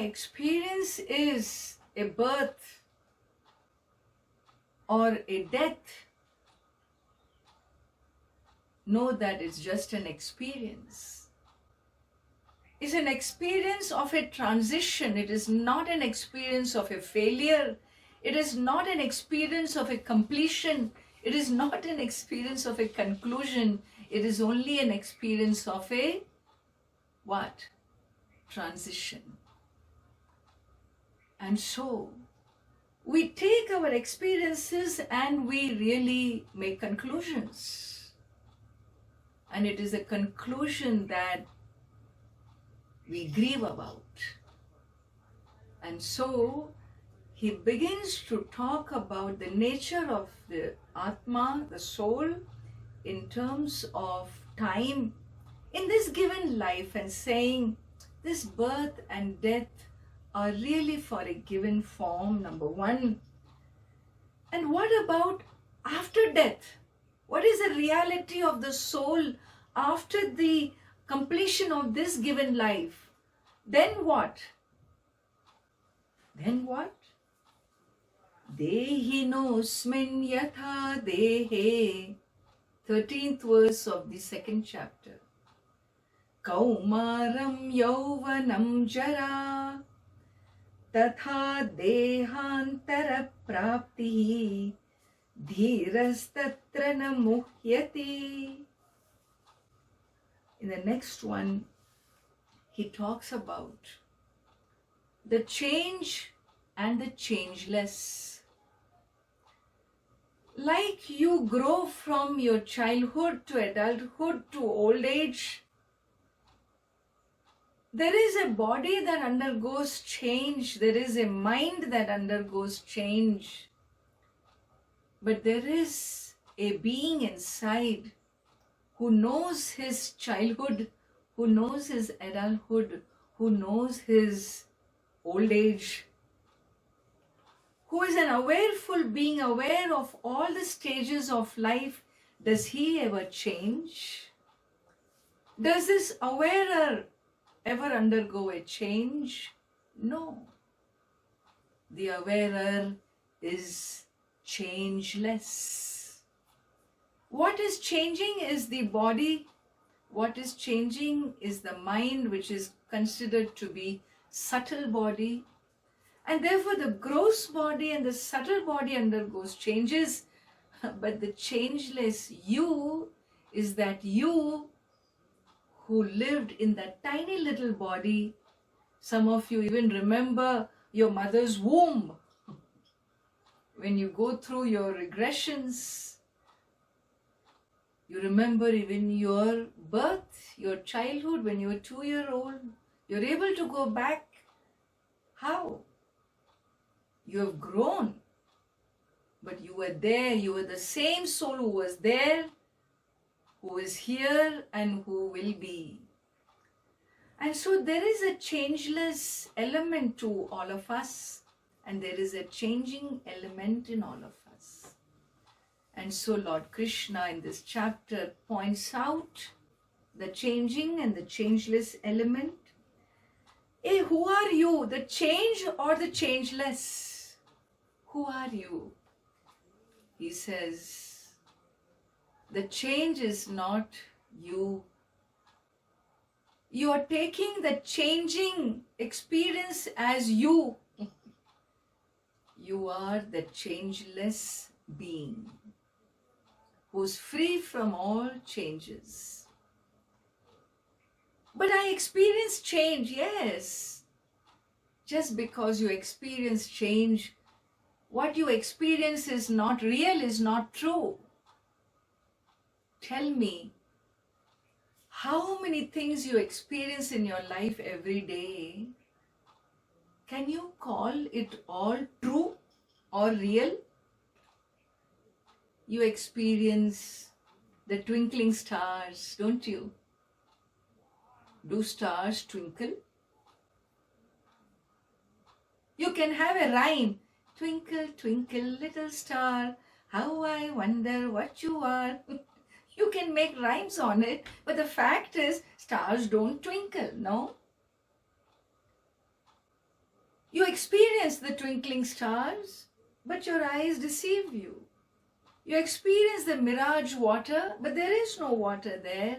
experience is a birth or a death, know that it's just an experience. It's an experience of a transition. It is not an experience of a failure. It is not an experience of a completion. It is not an experience of a conclusion. It is only an experience of a what? Transition. And so, we take our experiences and we really make conclusions. And it is a conclusion that we grieve about. And so, he begins to talk about the nature of the Atma, the soul, in terms of time in this given life, and saying this birth and death are really for a given form, number one. And what about after death? What is the reality of the soul after the completion of this given life? Then what? Then what? Dehinosmin yatha dehe, 13th verse of the 2nd chapter. Kaumaram yauvanam jara, tatha dehantara prapti, dhirastatra na muhyati. In the next one, he talks about the change and the changeless. Like you grow from your childhood to adulthood to old age, there is a body that undergoes change, there is a mind that undergoes change, but there is a being inside who knows his childhood, who knows his adulthood, who knows his old age, who is an awareful being, aware of all the stages of life. Does he ever change? Does this awarer ever undergo a change? No. The awarer is changeless. What is changing is the body. What is changing is the mind, which is considered to be subtle body. And therefore the gross body and the subtle body undergoes changes. But the changeless you is that you who lived in that tiny little body. Some of you even remember your mother's womb. When you go through your regressions, you remember even your birth, your childhood, when you were 2-year-old. You're able to go back. How? You have grown, but you were there. You were the same soul who was there, who is here, and who will be. And so there is a changeless element to all of us, and there is a changing element in all of us. And so Lord Krishna in this chapter points out the changing and the changeless element. Hey, who are you, the change or the changeless? Who are you? He says, the change is not you. You are taking the changing experience as you. You are the changeless being who's free from all changes. But I experience change, yes. Just because you experience change, what you experience is not real, is not true. Tell me, how many things you experience in your life every day, can you call it all true or real? You experience the twinkling stars, don't you? Do stars twinkle? You can have a rhyme. Twinkle, twinkle, little star, how I wonder what you are. You can make rhymes on it, but the fact is, stars don't twinkle, no? You experience the twinkling stars, but your eyes deceive you. You experience the mirage water, but there is no water there.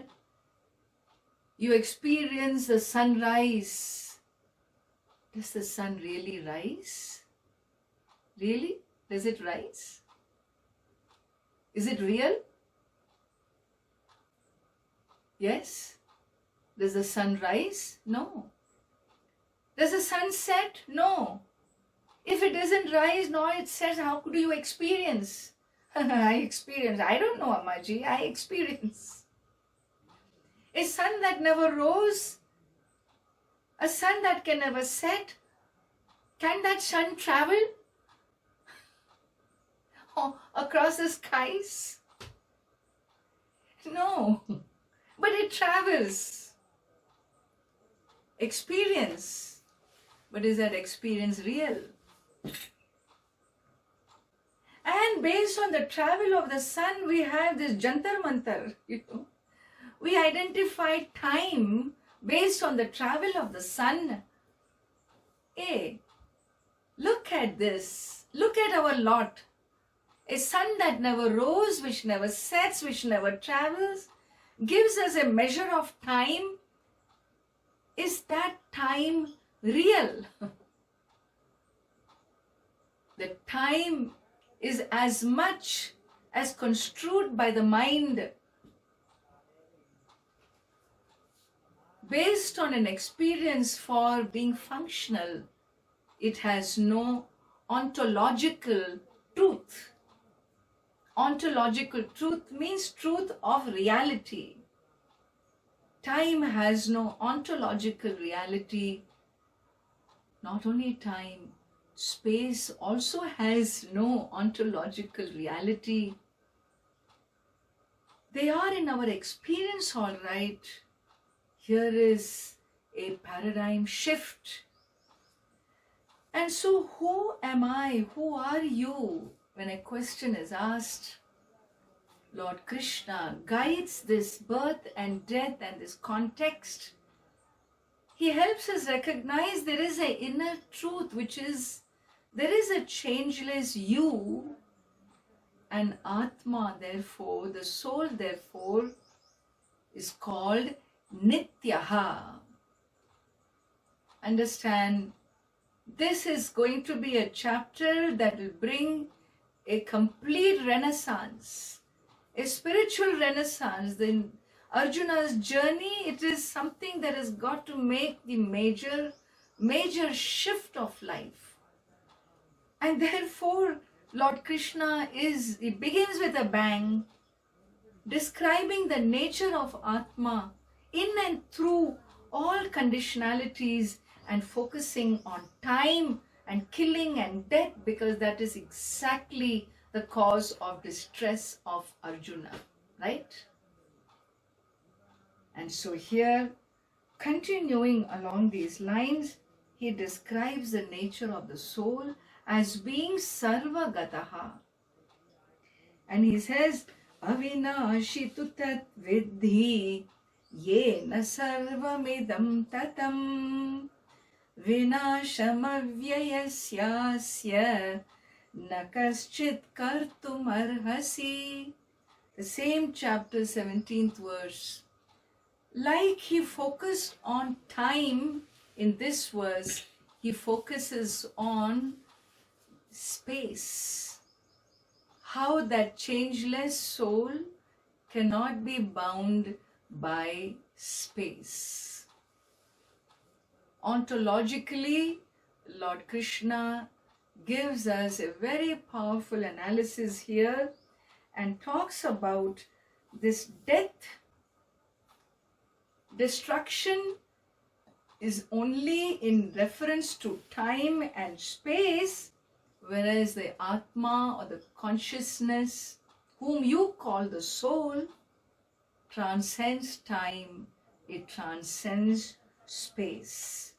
You experience the sunrise. Does the sun really rise? Really? Does it rise? Is it real? Yes. Does the sun rise? No. Does the sun set? No. If it doesn't rise nor it sets, how could you experience? I experience. I don't know, Ammaji. I experience. A sun that never rose, a sun that can never set, can that sun travel across the skies? No, but it travels. Experience. But is that experience real? And based on the travel of the sun, we have this Jantar Mantar, We identify time based on the travel of the sun. Hey, look at this. Look at our lot. A sun that never rose, which never sets, which never travels, gives us a measure of time. Is that time real? The time is as much as construed by the mind based on an experience for being functional. It has no ontological truth. Ontological truth means truth of reality. Time has no ontological reality. Not only time, space also has no ontological reality. They are in our experience, all right. Here is a paradigm shift. And so who am I? Who are you? When a question is asked, Lord Krishna guides this birth and death and this context. He helps us recognize there is an inner truth, which is there is a changeless you, and Atma, therefore, the soul, therefore, is called Nityaha. Understand, this is going to be a chapter that will bring a complete renaissance, a spiritual renaissance. In Arjuna's journey, it is something that has got to make the major shift of life. And therefore, Lord Krishna he begins with a bang, describing the nature of Atma in and through all conditionalities and focusing on time and killing and death, because that is exactly the cause of distress of Arjuna, right? And so here, continuing along these lines, he describes the nature of the soul as being sarvagataha. And he says, avinashi tu tat vidhi yena sarvamidam tatam vinashamavyayasya nakaschit kartum arhasi. The same chapter, 17th verse. Like he focused on time in this verse, he focuses on space. How that changeless soul cannot be bound by space. Ontologically, Lord Krishna gives us a very powerful analysis here and talks about this death. Destruction is only in reference to time and space, whereas the Atma or the consciousness, whom you call the soul, transcends time, it transcends space.